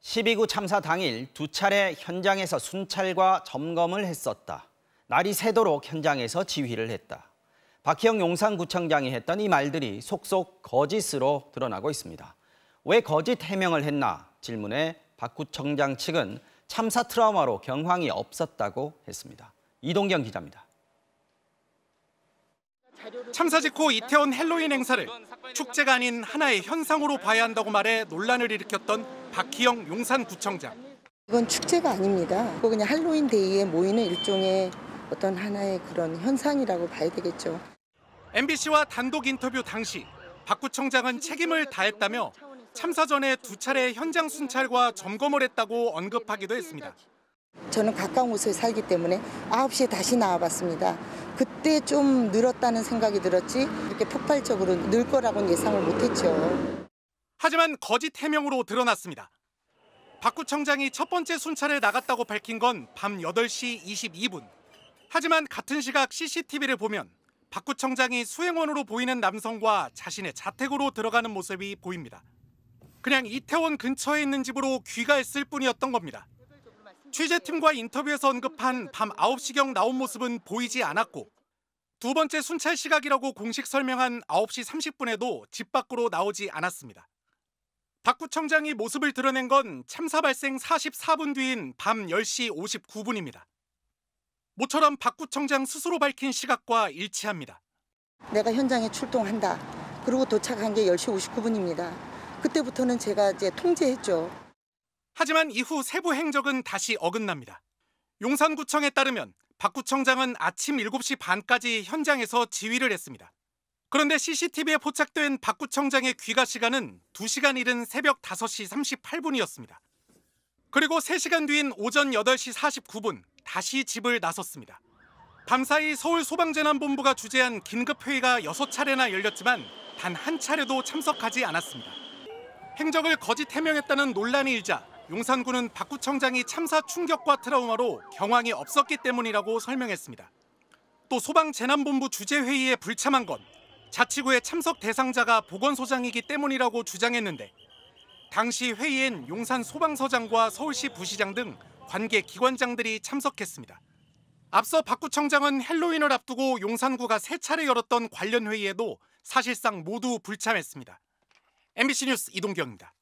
12구 참사 당일 두 차례 현장에서 순찰과 점검을 했었다. 날이 새도록 현장에서 지휘를 했다. 박희영 용산구청장이 했던 이 말들이 속속 거짓으로 드러나고 있습니다. 왜 거짓 해명을 했나 질문에 박 구청장 측은 참사 트라우마로 경황이 없었다고 했습니다. 이동경 기자입니다. 참사 직후 이태원 헬로윈 행사를 축제가 아닌 하나의 현상으로 봐야 한다고 말해 논란을 일으켰던 박희영 용산구청장. 이건 축제가 아닙니다. 그냥 할로윈 데이에 모이는 일종의 어떤 하나의 그런 현상이라고 봐야 되겠죠. MBC와 단독 인터뷰 당시 박 구청장은 책임을 다했다며 참사 전에 두 차례 현장 순찰과 점검을 했다고 언급하기도 했습니다. 저는 가까운 곳에 살기 때문에 9시에 다시 나와봤습니다. 그때 좀 늘었다는 생각이 들었지 이렇게 폭발적으로 늘 거라고는 예상을 못했죠. 하지만 거짓 해명으로 드러났습니다. 박 구청장이 첫 번째 순찰에 나갔다고 밝힌 건 밤 8시 22분. 하지만 같은 시각 CCTV를 보면 박 구청장이 수행원으로 보이는 남성과 자신의 자택으로 들어가는 모습이 보입니다. 그냥 이태원 근처에 있는 집으로 귀가했을 뿐이었던 겁니다. 취재팀과 인터뷰에서 언급한 밤 9시경 나온 모습은 보이지 않았고 두 번째 순찰 시각이라고 공식 설명한 9시 30분에도 집 밖으로 나오지 않았습니다. 박 구청장이 모습을 드러낸 건 참사 발생 44분 뒤인 밤 10시 59분입니다. 모처럼 박 구청장 스스로 밝힌 시각과 일치합니다. 내가 현장에 출동한다. 그리고 도착한 게 10시 59분입니다. 그때부터는 제가 이제 통제했죠. 하지만 이후 세부 행적은 다시 어긋납니다. 용산구청에 따르면 박 구청장은 아침 7시 반까지 현장에서 지휘를 했습니다. 그런데 CCTV에 포착된 박 구청장의 귀가 시간은 2시간 이른 새벽 5시 38분이었습니다. 그리고 3시간 뒤인 오전 8시 49분 다시 집을 나섰습니다. 밤사이 서울소방재난본부가 주재한 긴급회의가 6차례나 열렸지만 단 한 차례도 참석하지 않았습니다. 행적을 거짓 해명했다는 논란이 일자 용산구는 박 구청장이 참사 충격과 트라우마로 경황이 없었기 때문이라고 설명했습니다. 또 소방재난본부 주재회의에 불참한 건 자치구의 참석 대상자가 보건소장이기 때문이라고 주장했는데 당시 회의엔 용산 소방서장과 서울시 부시장 등 관계 기관장들이 참석했습니다. 앞서 박 구청장은 헬로윈을 앞두고 용산구가 3차례 열었던 관련 회의에도 사실상 모두 불참했습니다. MBC 뉴스 이동경입니다.